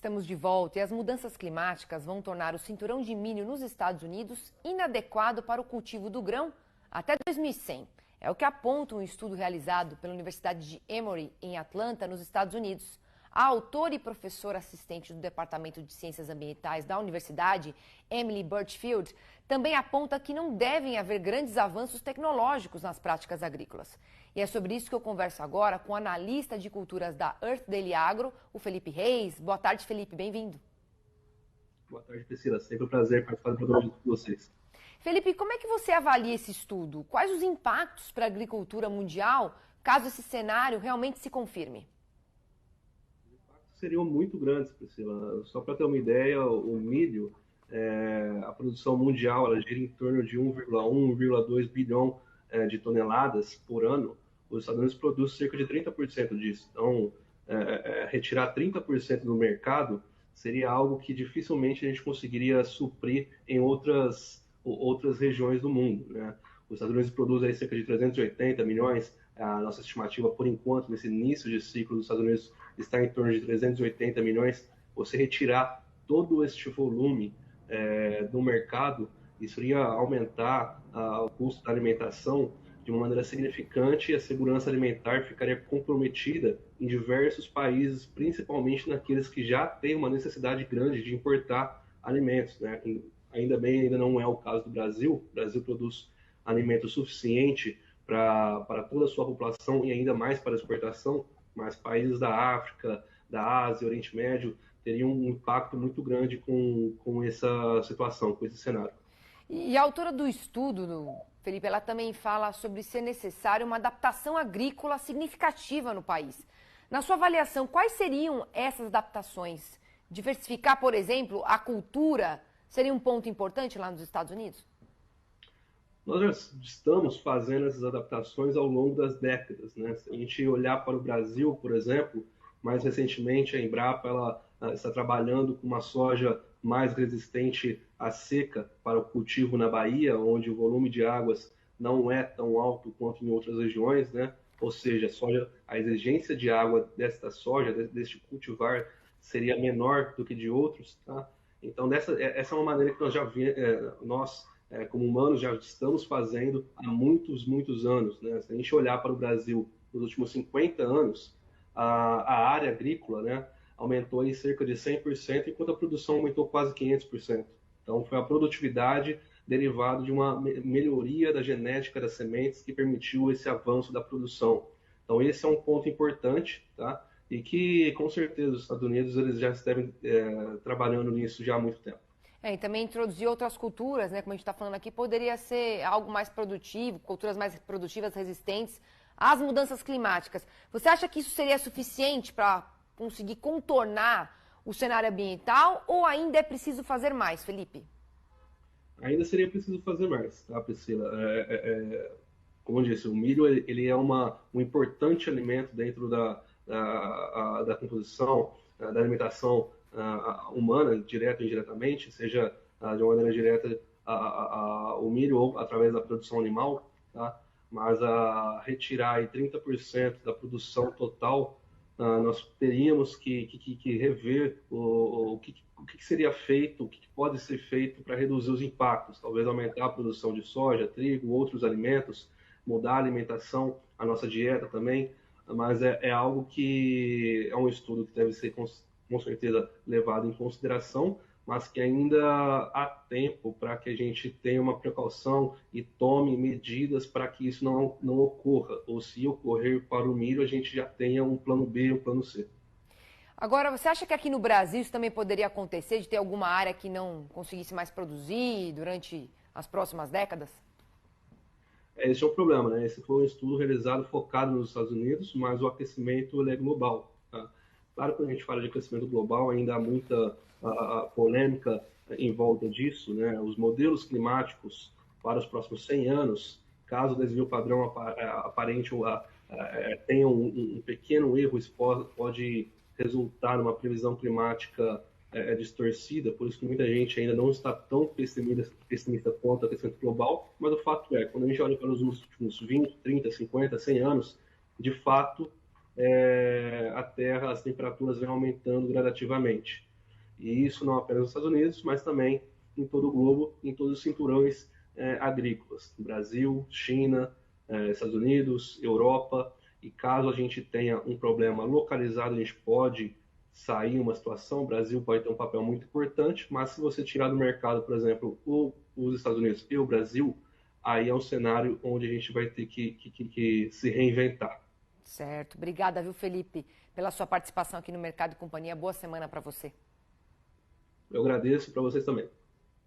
Estamos de volta e as mudanças climáticas vão tornar o cinturão de milho nos Estados Unidos inadequado para o cultivo do grão até 2100. É o que aponta um estudo realizado pela Universidade de Emory, em Atlanta, nos Estados Unidos. A autora e professora assistente do Departamento de Ciências Ambientais da universidade, Emily Birchfield, também aponta que não devem haver grandes avanços tecnológicos nas práticas agrícolas. E é sobre isso que eu converso agora com o analista de culturas da Earth Daily Agro, o Felipe Reis. Boa tarde, Felipe, bem-vindo. Boa tarde, Priscila. Sempre um prazer participar do programa com vocês. Felipe, como é que você avalia esse estudo? Quais os impactos para a agricultura mundial, caso esse cenário realmente se confirme? Seriam muito grandes, Priscila. Só para ter uma ideia, o milho, a produção mundial, ela gira em torno de 1,1, 1,2 bilhão de toneladas por ano. Os Estados Unidos produzem cerca de 30% disso. Então, retirar 30% do mercado seria algo que dificilmente a gente conseguiria suprir em outras regiões do mundo, né? Os Estados Unidos produzem aí cerca de 380 milhões. A nossa estimativa, por enquanto, nesse início de ciclo dos Estados Unidos, está em torno de 380 milhões. Você retirar todo este volume do mercado, isso iria aumentar o custo da alimentação de uma maneira significante e a segurança alimentar ficaria comprometida em diversos países, principalmente naqueles que já têm uma necessidade grande de importar alimentos, né? Ainda bem, ainda não é o caso do Brasil. O Brasil produz alimento suficiente para toda a sua população e ainda mais para exportação, mas países da África, da Ásia, Oriente Médio teriam um impacto muito grande com essa situação, com esse cenário. E a autora do estudo, Felipe, ela também fala sobre ser necessário uma adaptação agrícola significativa no país. Na sua avaliação, quais seriam essas adaptações? Diversificar, por exemplo, a cultura seria um ponto importante lá nos Estados Unidos? Nós já estamos fazendo essas adaptações ao longo das décadas, né? Se a gente olhar para o Brasil, por exemplo, mais recentemente a Embrapa ela está trabalhando com uma soja mais resistente à seca para o cultivo na Bahia, onde o volume de águas não é tão alto quanto em outras regiões, né? Ou seja, a exigência de água desta soja, deste cultivar, seria menor do que de outros, tá? Então, essa é uma maneira que nós como humanos, já estamos fazendo há muitos anos, né? Se a gente olhar para o Brasil nos últimos 50 anos, a área agrícola, né, aumentou em cerca de 100%, enquanto a produção aumentou quase 500%. Então, foi a produtividade derivada de uma melhoria da genética das sementes que permitiu esse avanço da produção. Então, esse é um ponto importante, tá? E que, com certeza, os Estados Unidos eles já estão trabalhando nisso já há muito tempo. E também introduzir outras culturas, né, como a gente está falando aqui, poderia ser algo mais produtivo, culturas mais produtivas, resistentes às mudanças climáticas. Você acha que isso seria suficiente para conseguir contornar o cenário ambiental ou ainda é preciso fazer mais, Felipe? Ainda seria preciso fazer mais, tá, Priscila? Como eu disse, o milho ele é um importante alimento dentro da composição, da alimentação humana, direta ou indiretamente, seja de uma maneira direta o milho ou através da produção animal, tá? Mas a retirar aí 30% da produção total, nós teríamos que rever o que seria feito, o que pode ser feito para reduzir os impactos, talvez aumentar a produção de soja, trigo, outros alimentos, mudar a alimentação, a nossa dieta também, mas é algo que é um estudo que deve ser com certeza levado em consideração, mas que ainda há tempo para que a gente tenha uma precaução e tome medidas para que isso não ocorra, ou se ocorrer para o milho, a gente já tenha um plano B e um plano C. Agora, você acha que aqui no Brasil isso também poderia acontecer, de ter alguma área que não conseguisse mais produzir durante as próximas décadas? Esse é o problema, né? Esse foi um estudo realizado focado nos Estados Unidos, mas o aquecimento ele é global, tá? Claro que quando a gente fala de aquecimento global, ainda há muita polêmica em volta disso, né? Os modelos climáticos para os próximos 100 anos, caso o desvio padrão aparente tenha um pequeno erro, isso pode resultar numa previsão climática distorcida, por isso que muita gente ainda não está tão pessimista quanto o aquecimento global, mas o fato é, quando a gente olha para os últimos 20, 30, 50, 100 anos, de fato, a Terra, as temperaturas vêm aumentando gradativamente. E isso não apenas nos Estados Unidos, mas também em todo o globo, em todos os cinturões agrícolas, Brasil, China, Estados Unidos, Europa, e caso a gente tenha um problema localizado, a gente pode sair em uma situação, o Brasil pode ter um papel muito importante, mas se você tirar do mercado, por exemplo, os Estados Unidos e o Brasil, aí é um cenário onde a gente vai ter que se reinventar. Certo. Obrigada, viu, Felipe, pela sua participação aqui no Mercado e Companhia. Boa semana para você. Eu agradeço para vocês também.